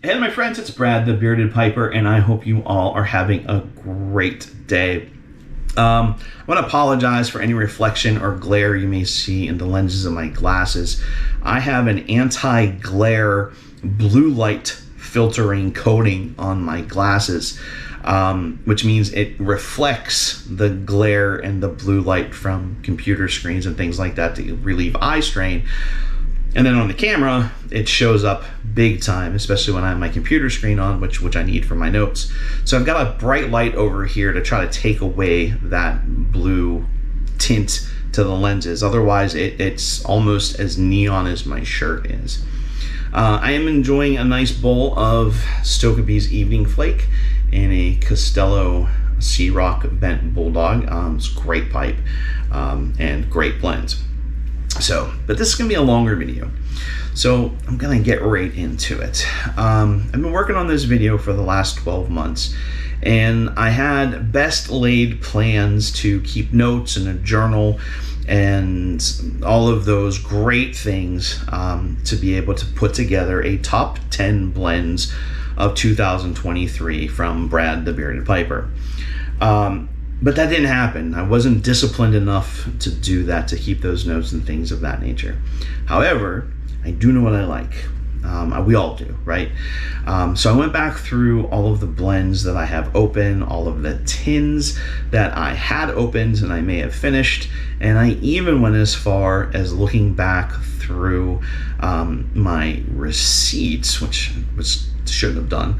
Hey my friends, it's Brad the Bearded Piper, and I hope you all are having a great day. I want to apologize for any reflection or glare you may see in the lenses of my glasses. I have an anti-glare blue light filtering coating on my glasses, which means it reflects the glare and the blue light from computer screens and things like that to relieve eye strain. And then on the camera, it shows up big time, especially when I have my computer screen on, which I need for my notes. So I've got a bright light over here to try to take away that blue tint to the lenses. Otherwise, it's almost as neon as my shirt is. I am enjoying a nice bowl of Stokkebye's Evening Flake in a Costello Sea Rock Bent Bulldog. It's a great pipe and great blend. But this is going to be a longer video, so I'm going to get right into it. I've been working on this video for the last 12 months, and I had best laid plans to keep notes and a journal and all of those great things to be able to put together a top 10 blends of 2023 from Brad the Bearded Piper. But that didn't happen. I wasn't disciplined enough to do that, to keep those notes and things of that nature. However, I do know what I like. We all do, right? So I went back through all of the blends that I have open, all of the tins that I had opened and I may have finished, and I even went as far as looking back through my receipts, which shouldn't have done,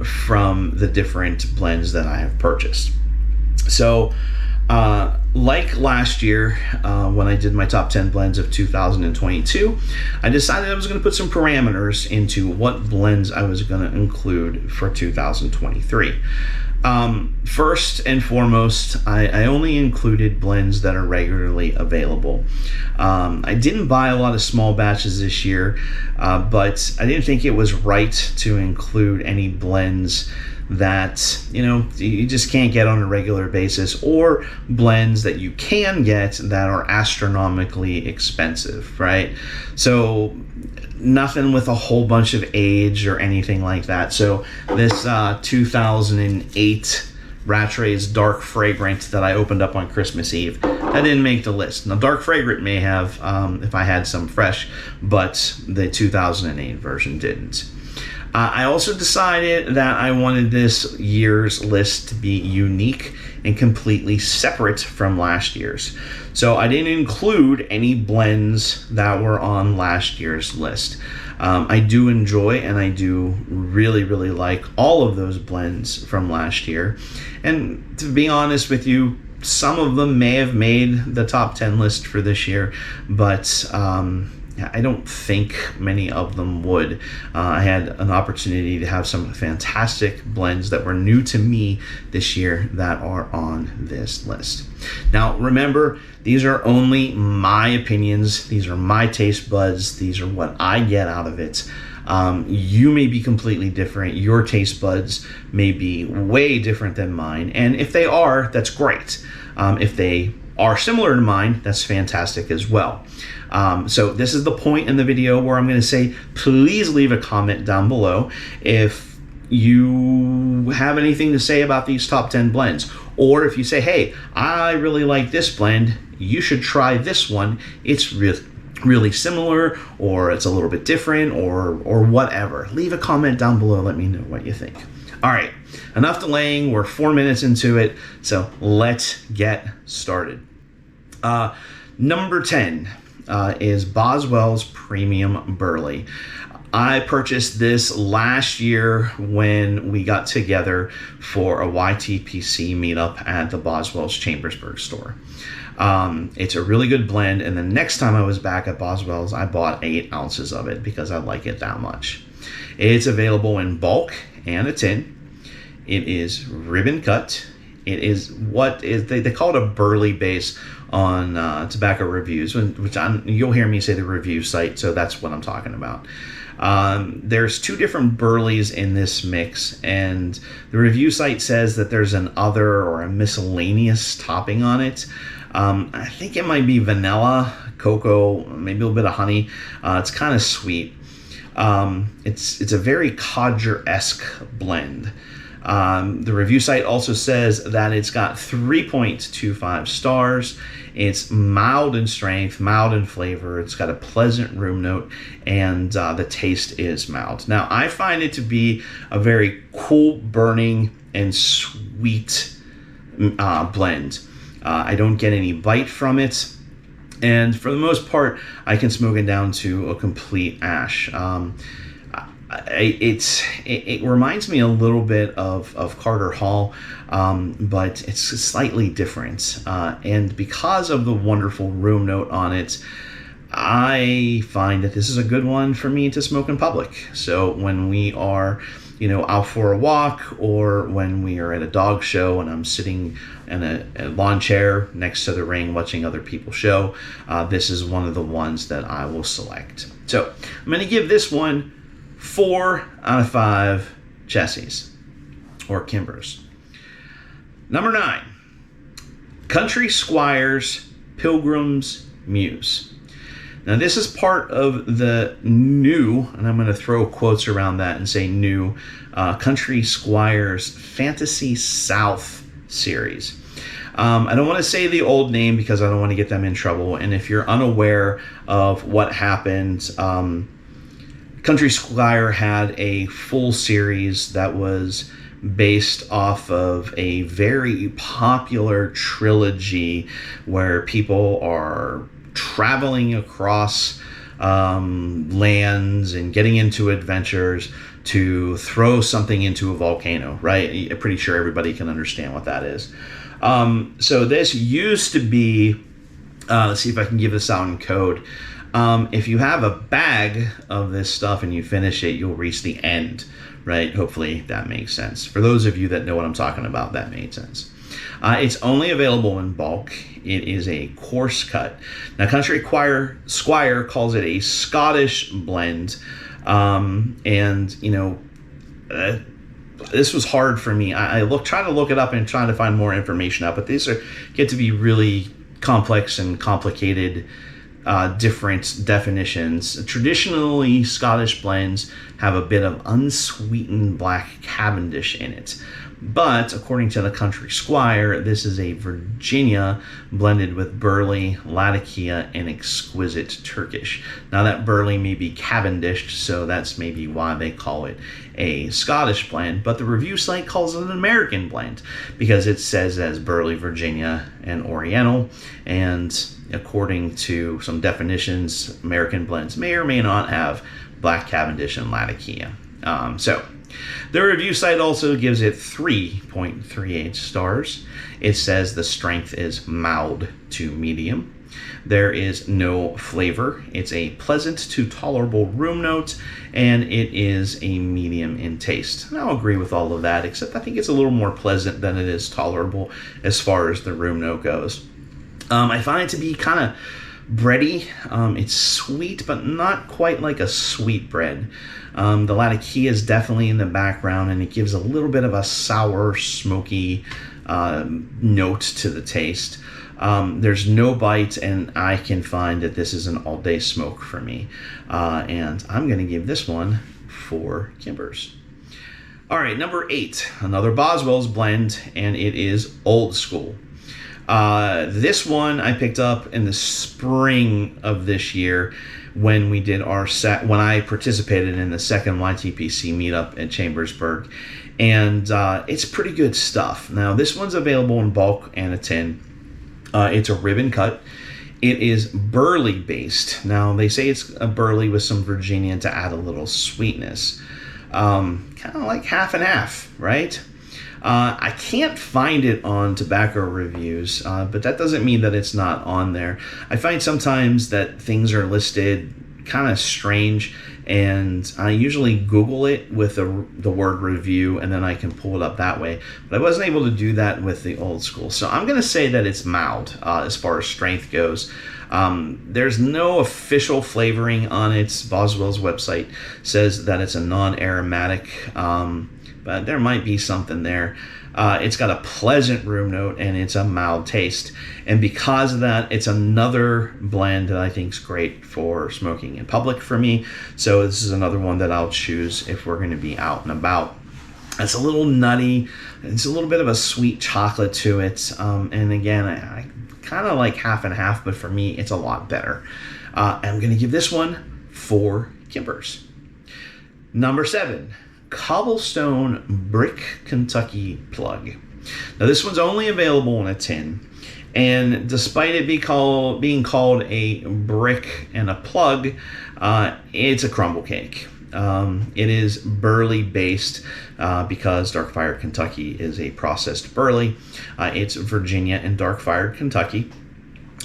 from the different blends that I have purchased. So, like last year, when I did my top 10 blends of 2022, I decided I was going to put some parameters into what blends I was going to include for 2023. First and foremost, I only included blends that are regularly available. I didn't buy a lot of small batches this year, but I didn't think it was right to include any blends that you just can't get on a regular basis, or blends that you can get that are astronomically expensive, right? So nothing with a whole bunch of age or anything like that. So this 2008 Rattray's Dark Fragrant that I opened up on Christmas Eve, that didn't make the list. Now Dark Fragrant may have if I had some fresh, but the 2008 version didn't. I also decided that I wanted this year's list to be unique and completely separate from last year's. So I didn't include any blends that were on last year's list. I do enjoy and I do really, really like all of those blends from last year. And to be honest with you, some of them may have made the top 10 list for this year, but I don't think many of them would. I had an opportunity to have some fantastic blends that were new to me this year that are on this list. Now, remember, these are only my opinions. These are my taste buds. These are what I get out of it. You may be completely different. Your taste buds may be way different than mine. And if they are, that's great. If they are similar to mine, that's fantastic as well. So this is the point in the video where I'm going to say, please leave a comment down below if you have anything to say about these top 10 blends. Or if you say, hey, I really like this blend, you should try this one. It's really similar, or it's a little bit different, or whatever. Leave a comment down below. Let me know what you think. All right, enough delaying. We're 4 minutes into it, so let's get started. Number 10 is Boswell's Premium Burley. I purchased this last year when we got together for a YTPC meetup at the Boswell's Chambersburg store. It's a really good blend, and the next time I was back at Boswell's, I bought 8 ounces of it because I like it that much. It's available in bulk and a tin. It is ribbon cut. It is what is they call it a Burley base on tobacco reviews, which you'll hear me say the review site, so that's what I'm talking about. There's 2 different Burleys in this mix, and the review site says that there's an other or a miscellaneous topping on it. I think it might be vanilla, cocoa, maybe a little bit of honey. It's kind of sweet. It's a very Codger-esque blend. The review site also says that it's got 3.25 stars. It's mild in strength, mild in flavor. It's got a pleasant room note, and the taste is mild. Now, I find it to be a very cool, burning, and sweet blend. I don't get any bite from it. And for the most part, I can smoke it down to a complete ash. It reminds me a little bit of Carter Hall, but it's slightly different. And because of the wonderful room note on it, I find that this is a good one for me to smoke in public. So when we are, out for a walk, or when we are at a dog show and I'm sitting in a lawn chair next to the ring watching other people show, this is one of the ones that I will select. So I'm going to give this one 4 out of 5 chassis or Kimbers. Number 9, Country Squire's Pilgrim's Muse. Now, this is part of the new, and I'm going to throw quotes around that and say new, Country Squire's Fantasy South series. I don't want to say the old name because I don't want to get them in trouble. And if you're unaware of what happened, Country Squire had a full series that was based off of a very popular trilogy where people are traveling across lands and getting into adventures to throw something into a volcano, right? I'm pretty sure everybody can understand what that is. So this used to be, let's see if I can give this out in code. If you have a bag of this stuff and you finish it, you'll reach the end, right? Hopefully that makes sense. For those of you that know what I'm talking about, that made sense. It's only available in bulk. It is a coarse cut. Now, Country Squire calls it a Scottish blend. This was hard for me. I tried to look it up and trying to find more information out, but these get to be really complex and complicated, different definitions. Traditionally, Scottish blends have a bit of unsweetened black Cavendish in it. But according to the Country Squire, this is a Virginia blended with Burley, Latakia, and exquisite Turkish. Now, that Burley may be Cavendished, so that's maybe why they call it a Scottish blend. But the review site calls it an American blend because it says as Burley, Virginia, and Oriental. And according to some definitions, American blends may or may not have black Cavendish and Latakia. The review site also gives it 3.38 stars. It says the strength is mild to medium. There is no flavor. It's a pleasant to tolerable room note, and it is a medium in taste. And I'll agree with all of that, except I think it's a little more pleasant than it is tolerable as far as the room note goes. I find it to be kind of bready. It's sweet, but not quite like a sweet bread. The Latakia is definitely in the background, and it gives a little bit of a sour, smoky note to the taste. There's no bite, and I can find that this is an all-day smoke for me. And I'm going to give this one 4 Kimbers. All right, number 8, another Boswell's blend, and it is Old School. This one I picked up in the spring of this year when we did when I participated in the second YTPC meetup at Chambersburg, and it's pretty good stuff. Now, this one's available in bulk and a tin. It's a ribbon cut. It is Burley based. Now, they say it's a Burley with some Virginia to add a little sweetness. Kind of like half and half, right? I can't find it on tobacco reviews, but that doesn't mean that it's not on there. I find sometimes that things are listed kind of strange, and I usually Google it with the word review, and then I can pull it up that way. But I wasn't able to do that with the Old School. So I'm going to say that it's mild as far as strength goes. There's no official flavoring on it. Boswell's website says that it's a non-aromatic, but but there might be something there. It's got a pleasant room note, and it's a mild taste. And because of that, it's another blend that I think is great for smoking in public for me. So this is another one that I'll choose if we're going to be out and about. It's a little nutty. It's a little bit of a sweet chocolate to it. And again, I kind of like half and half, but for me, it's a lot better. I'm going to give this one 4 Kimbers. Number 7, Cobblestone Brick Kentucky Plug. Now this one's only available in a tin, and despite it being called a brick and a plug, it's a crumble cake. It is Burley based because dark fired Kentucky is a processed Burley. It's Virginia and dark fired Kentucky.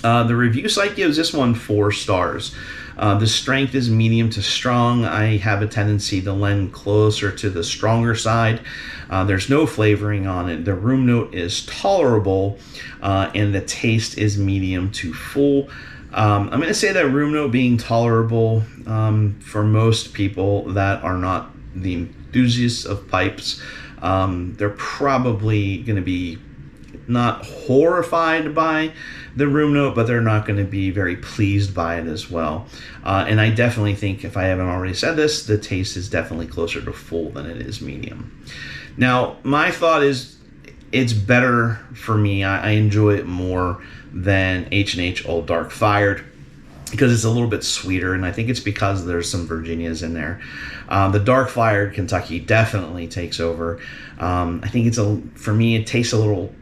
The review site gives this one 4 stars. The strength is medium to strong. I have a tendency to lend closer to the stronger side. There's no flavoring on it. The room note is tolerable, and the taste is medium to full. I'm going to say that room note being tolerable for most people that are not the enthusiasts of pipes. They're probably going to be not horrified by the room note, but they're not going to be very pleased by it as well. And I definitely think, if I haven't already said this, the taste is definitely closer to full than it is medium. Now, my thought is it's better for me. I enjoy it more than H&H Old Dark Fired because it's a little bit sweeter, and I think it's because there's some Virginias in there. The Dark Fired Kentucky definitely takes over. I think for me, it tastes a little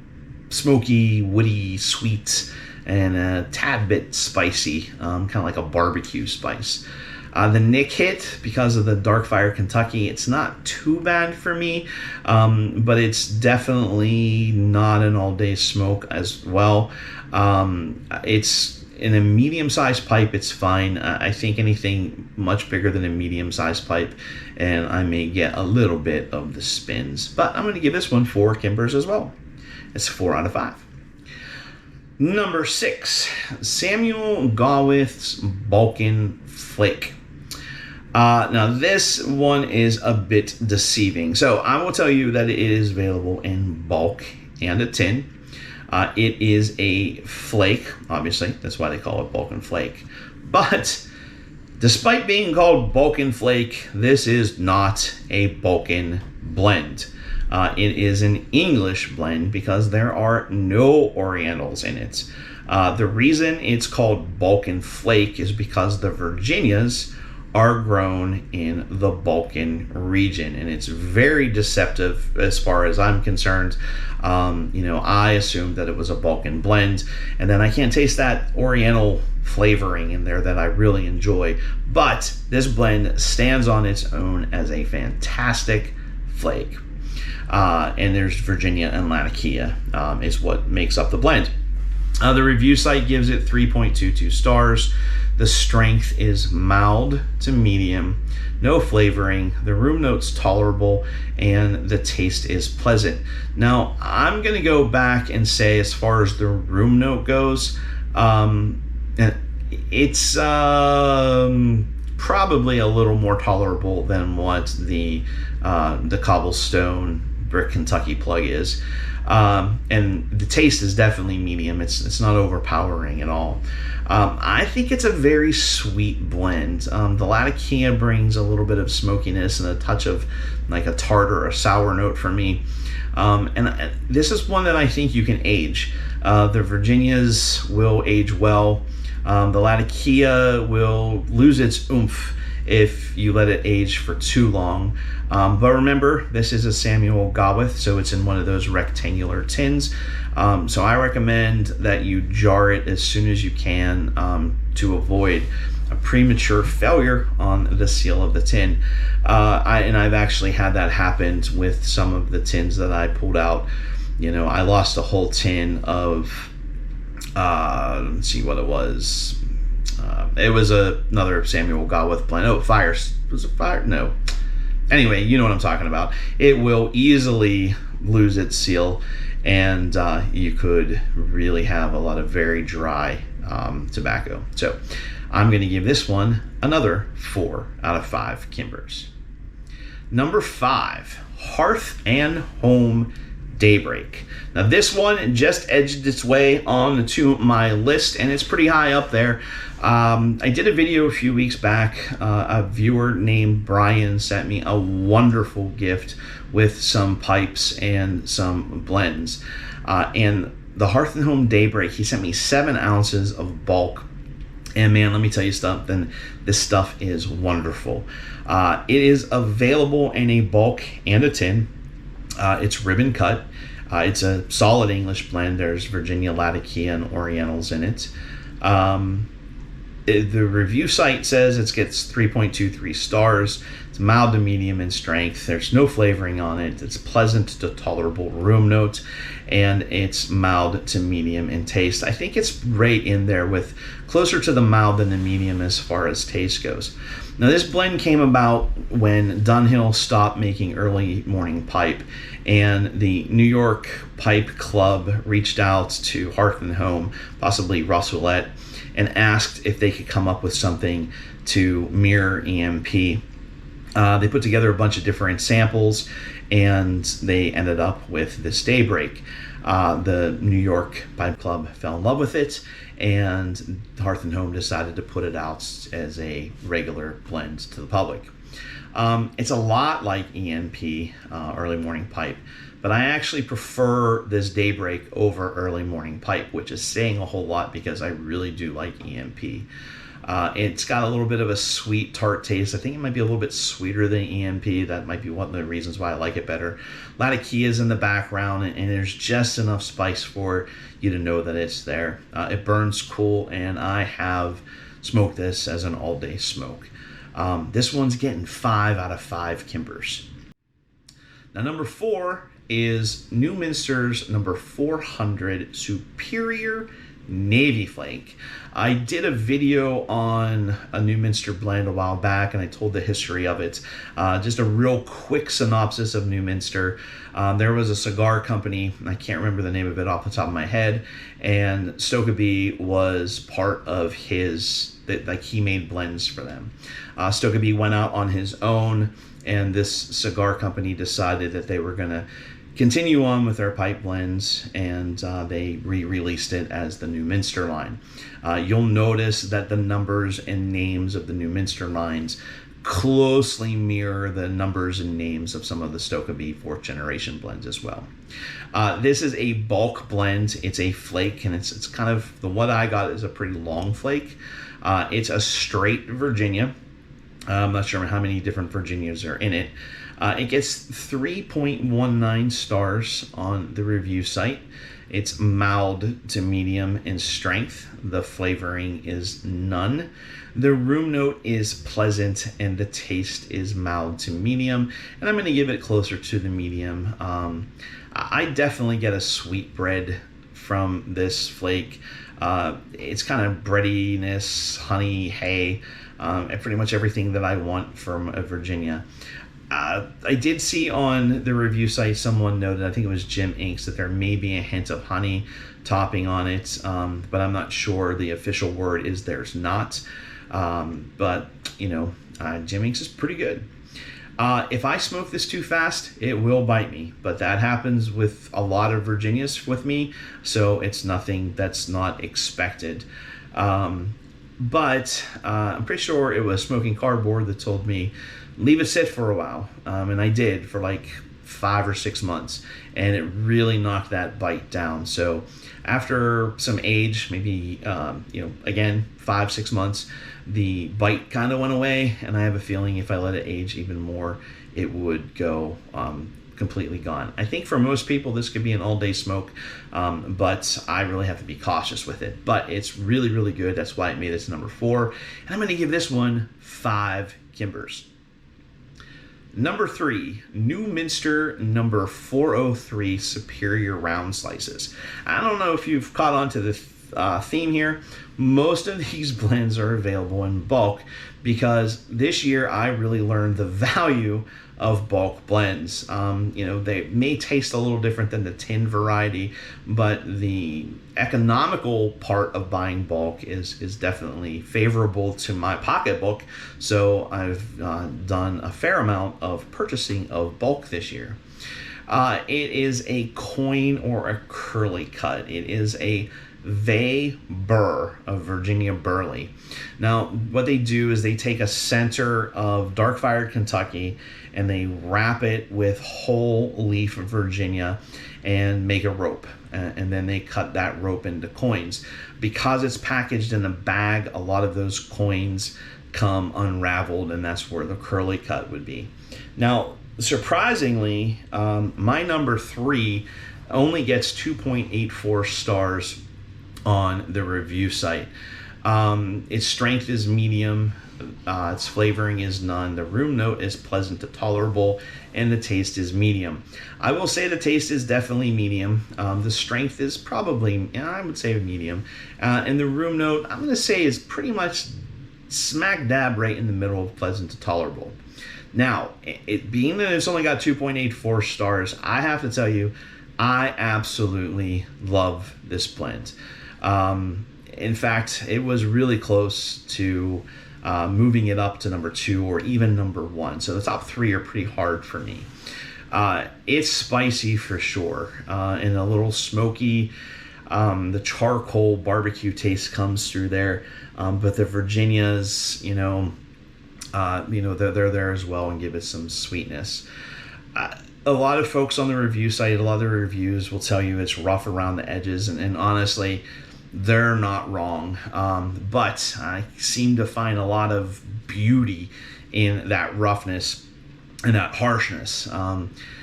smoky, woody, sweet, and a tad bit spicy, kind of like a barbecue spice. The Nick hit, because of the Dark Fire Kentucky, it's not too bad for me, but it's definitely not an all-day smoke as well. It's in a medium-sized pipe, it's fine. I think anything much bigger than a medium-sized pipe, and I may get a little bit of the spins. But I'm going to give this one 4 Kimbers as well. It's 4 out of 5. Number 6, Samuel Gawith's Balkan Flake. Now this one is a bit deceiving. So I will tell you that it is available in bulk and a tin. It is a flake, obviously. That's why they call it Balkan Flake. But despite being called Balkan Flake, this is not a Balkan blend. It is an English blend because there are no Orientals in it. The reason it's called Balkan Flake is because the Virginias are grown in the Balkan region, and it's very deceptive as far as I'm concerned. I assumed that it was a Balkan blend, and then I can't taste that Oriental flavoring in there that I really enjoy. But this blend stands on its own as a fantastic flake. And there's Virginia and Latakia is what makes up the blend. The review site gives it 3.22 stars. The strength is mild to medium, no flavoring, the room note's tolerable, and the taste is pleasant. Now, I'm going to go back and say, as far as the room note goes, it's probably a little more tolerable than what the Cobblestone Brick Kentucky Plug is. And the taste is definitely medium. It's not overpowering at all. I think it's a very sweet blend. The Latakia brings a little bit of smokiness and a touch of like a tart or a sour note for me. And this is one that I think you can age. The Virginias will age well. The Latakia will lose its oomph if you let it age for too long. But remember, this is a Samuel Gawith, so it's in one of those rectangular tins. So I recommend that you jar it as soon as you can to avoid a premature failure on the seal of the tin. I've actually had that happen with some of the tins that I pulled out. I lost a whole tin of, let's see what it was. It was another Samuel Gawith blend. Oh, Fire. Was it Fire? No. Anyway, you know what I'm talking about. It will easily lose its seal, and you could really have a lot of very dry tobacco. So I'm going to give this one another 4 out of 5 Kimbers. Number 5, Hearth and Home Daybreak. Now this one just edged its way onto my list, and it's pretty high up there. I did a video a few weeks back. A viewer named Brian sent me a wonderful gift with some pipes and some blends. And the Hearth and Home Daybreak, he sent me 7 ounces of bulk. And man, let me tell you something, this stuff is wonderful. It is available in a bulk and a tin. It's ribbon cut. It's a solid English blend. There's Virginia, Latakia, and Orientals in it. The review site says it gets 3.23 stars. It's mild to medium in strength. There's no flavoring on it. It's pleasant to tolerable room notes, and it's mild to medium in taste. I think it's right in there with closer to the mild than the medium as far as taste goes. Now this blend came about when Dunhill stopped making early morning pipe, and the New York Pipe Club reached out to Hearth and Home, possibly Russ Ouellette, and asked if they could come up with something to mirror EMP. They put together a bunch of different samples, and they ended up with this Daybreak. The New York Pipe Club fell in love with it, and Hearth and Home decided to put it out as a regular blend to the public. It's a lot like EMP, early morning pipe, but I actually prefer this Daybreak over early morning pipe, which is saying a whole lot because I really do like EMP. It's got a little bit of a sweet tart taste. I think it might be a little bit sweeter than EMP. That might be one of the reasons why I like it better. Latakia is in the background, and there's just enough spice for you to know that it's there. It burns cool, and I have smoked this as an all-day smoke. This one's getting 5 out of 5 Kimbers. Now number 4 is Newminster's number 400 Superior Navy Flake. I did a video on a Newminster blend a while back, and I told the history of it. Just a real quick synopsis of Newminster. There was a cigar company, I can't remember the name of it off the top of my head, and Stokkebye was part of his, like he made blends for them. Stokkebye went out on his own, and this cigar company decided that they were going to continue on with their pipe blends, and they re-released it as the Newminster line. You'll notice that the numbers and names of the Newminster lines closely mirror the numbers and names of some of the Stokkebye 4th generation blends as well. This is a bulk blend. It's a flake, and it's kind of, the what I got is a pretty long flake. It's a straight Virginia. I'm not sure how many different Virginias are in it. It gets 3.19 stars on the review site. It's mild to medium in strength. The flavoring is none. The room note is pleasant, and the taste is mild to medium. And I'm going to give it closer to the medium. I definitely get a sweet bread from this flake. It's kind of breadiness, honey, hay, and pretty much everything that I want from a Virginia. I did see on the review site someone noted, I think it was Jim Inks, that there may be a hint of honey topping on it, but I'm not sure. The official word is there's not. But, you know, Jim Inks is pretty good. If I smoke this too fast, it will bite me, but that happens with a lot of Virginias with me, so it's nothing that's not expected. But I'm pretty sure it was Smoking Cardboard that told me, leave it sit for a while, and I did for like 5 or 6 months, and it really knocked that bite down. So after some age, maybe again 5-6 months, the bite kind of went away, and I have a feeling if I let it age even more, it would go completely gone. I think for most people this could be an all-day smoke, but I really have to be cautious with it. But it's really, really good. That's why it made it to number 4, and I'm going to give this one 5 Kimbers. Number 3, Newminster number 403 Superior Round Slices. I don't know if you've caught on to theme here. Most of these blends are available in bulk because this year I really learned the value of bulk blends. They may taste a little different than the tin variety, but the economical part of buying bulk is definitely favorable to my pocketbook. So I've done a fair amount of purchasing of bulk this year. It is a coin or a curly cut. It is a Vey Burr of Virginia Burley. Now, what they do is they take a center of dark fired Kentucky and they wrap it with whole leaf Virginia and make a rope. And then they cut that rope into coins. Because it's packaged in a bag, a lot of those coins come unraveled, and that's where the curly cut would be. Now, surprisingly, my number 3 only gets 2.84 stars on the review site. Its strength is medium, its flavoring is none, the room note is pleasant to tolerable, and the taste is medium. I will say the taste is definitely medium. The strength is probably, I would say, medium. And the room note, I'm going to say, is pretty much smack dab right in the middle of pleasant to tolerable. Now, it being that it's only got 2.84 stars, I have to tell you, I absolutely love this blend. In fact, it was really close to moving it up to number 2 or even number 1. So the top 3 are pretty hard for me. It's spicy for sure, and a little smoky. The charcoal barbecue taste comes through there, but the Virginias, they're there as well and give it some sweetness. A lot of folks on the review site, a lot of the reviews will tell you it's rough around the edges, and honestly, they're not wrong. But I seem to find a lot of beauty in that roughness and that harshness.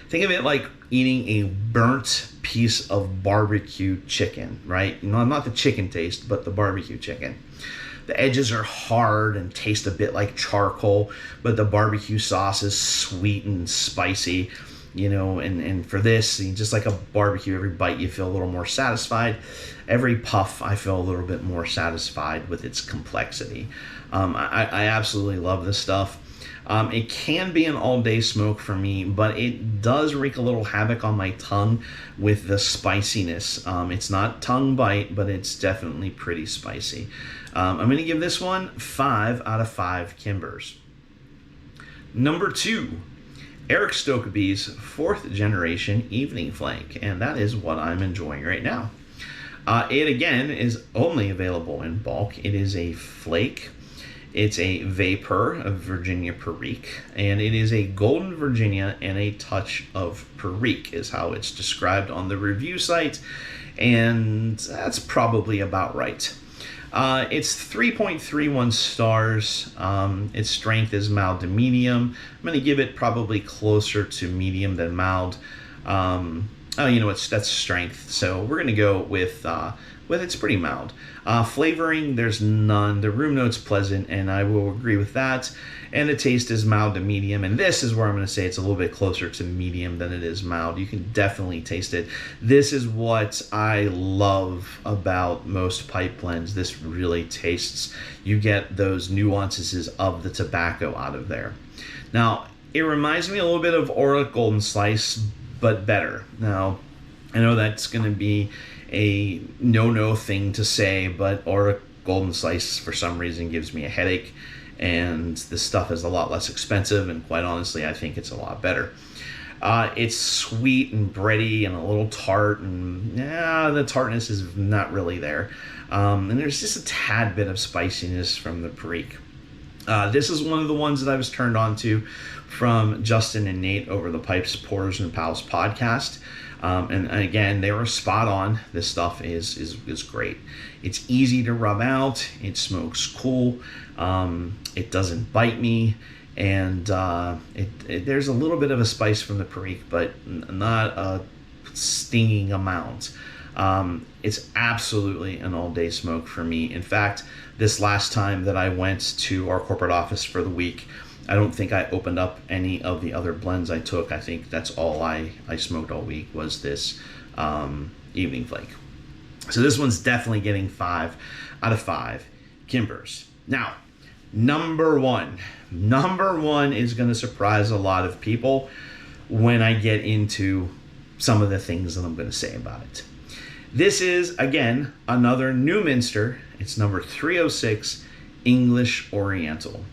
Think of it like eating a burnt piece of barbecue chicken, right? Not the chicken taste, but the barbecue chicken. The edges are hard and taste a bit like charcoal, but the barbecue sauce is sweet and spicy. And for this, just like a barbecue, every bite you feel a little more satisfied. Every puff, I feel a little bit more satisfied with its complexity. I absolutely love this stuff. It can be an all-day smoke for me, but it does wreak a little havoc on my tongue with the spiciness. It's not tongue bite, but it's definitely pretty spicy. I'm going to give this one 5 out of 5 Kimbers. Number 2. Erik Stokkebye's 4th generation Evening Flake, and that is what I'm enjoying right now. It again is only available in bulk. It is a flake. It's a vapor of Virginia Perique, and it is a golden Virginia and a touch of Perique is how it's described on the review site, and that's probably about right. It's 3.31 stars. Its strength is mild to medium. I'm going to give it probably closer to medium than mild. That's strength. So we're going to go with it's pretty mild. Flavoring, there's none. The room note's pleasant, and I will agree with that. And the taste is mild to medium, and this is where I'm going to say it's a little bit closer to medium than it is mild. You can definitely taste it. This is what I love about most pipe blends. This really tastes. You get those nuances of the tobacco out of there. Now, it reminds me a little bit of Aura Golden Slice, but better. Now, I know that's going to be a no thing to say, but Aura Golden Slice for some reason gives me a headache, and this stuff is a lot less expensive, and quite honestly, I think it's a lot better. It's sweet and bready and a little tart, and the tartness is not really there. And there's just a tad bit of spiciness from the Perique. This is one of the ones that I was turned on to from Justin and Nate over the Pipes, Pours, and Pals podcast. And again, they were spot on. This stuff is great. It's easy to rub out. It smokes cool. It doesn't bite me. And there's a little bit of a spice from the Perique, but not a stinging amount. It's absolutely an all-day smoke for me. In fact, this last time that I went to our corporate office for the week, I don't think I opened up any of the other blends I took. I think that's all I smoked all week was this Evening Flake. So this one's definitely getting 5 out of 5 Kimbers. Now, number one is going to surprise a lot of people when I get into some of the things that I'm going to say about it. This is, again, another Newminster. It's number 306, English Oriental.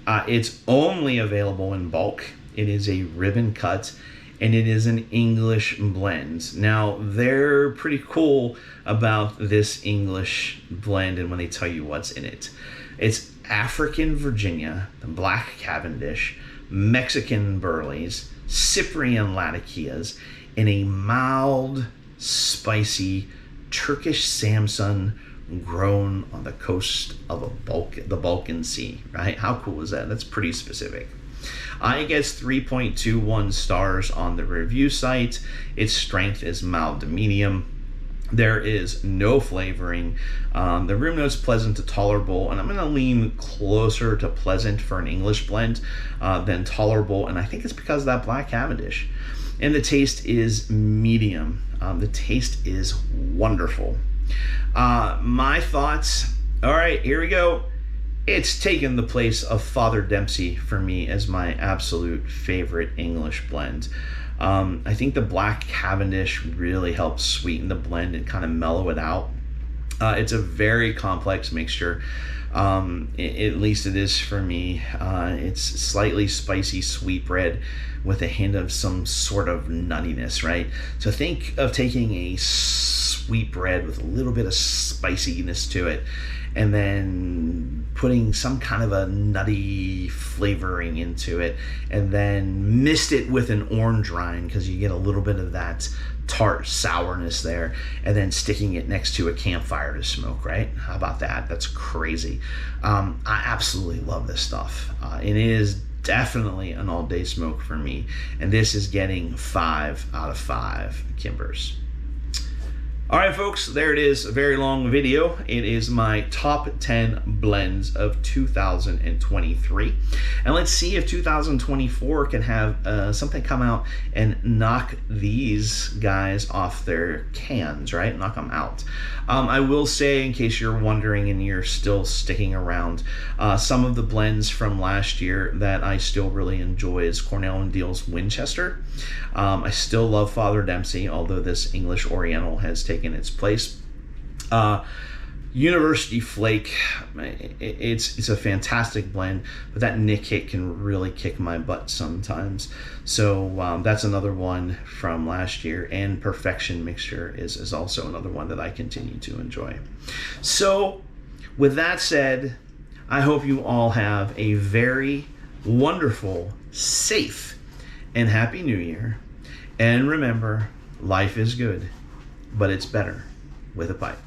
It's only available in bulk. It is a ribbon cut, and it is an English blend. Now, they're pretty cool about this English blend and when they tell you what's in it. It's African Virginia, the Black Cavendish, Mexican Burleys, Cyprian Latakias, and a mild, spicy Turkish Samson grown on the coast of the Balkan Sea, right? How cool is that? That's pretty specific. It gets 3.21 stars on the review site. Its strength is mild to medium. There is no flavoring. The room note's pleasant to tolerable, and I'm going to lean closer to pleasant for an English blend than tolerable, and I think it's because of that Black Cavendish. And the taste is medium. The taste is wonderful. My thoughts, all right, here we go. It's taken the place of Father Dempsey for me as my absolute favorite English blend. I think the Black Cavendish really helps sweeten the blend and kind of mellow it out. It's a very complex mixture. At least it is for me. It's slightly spicy sweetbread with a hint of some sort of nuttiness, right? So think of taking a sweetbread with a little bit of spiciness to it and then putting some kind of a nutty flavoring into it and then mist it with an orange rind because you get a little bit of that tart sourness there, and then sticking it next to a campfire to smoke, right? How about that? That's crazy. I absolutely love this stuff. It is definitely an all-day smoke for me, and this is getting 5 out of 5 Kimbers. All right, folks, there it is. A very long video. It is my top 10 blends of 2023. And let's see if 2024 can have something come out and knock these guys off their cans, right? Knock them out. I will say, in case you're wondering and you're still sticking around, some of the blends from last year that I still really enjoy is Cornell and Deal's Winchester. I still love Father Dempsey, although this English Oriental has taken its place. University Flake, it's a fantastic blend, but that Nick hit can really kick my butt sometimes. So that's another one from last year, and Perfection Mixture is also another one that I continue to enjoy. So with that said, I hope you all have a very wonderful, safe, and happy New Year. And remember, life is good, but it's better with a pipe.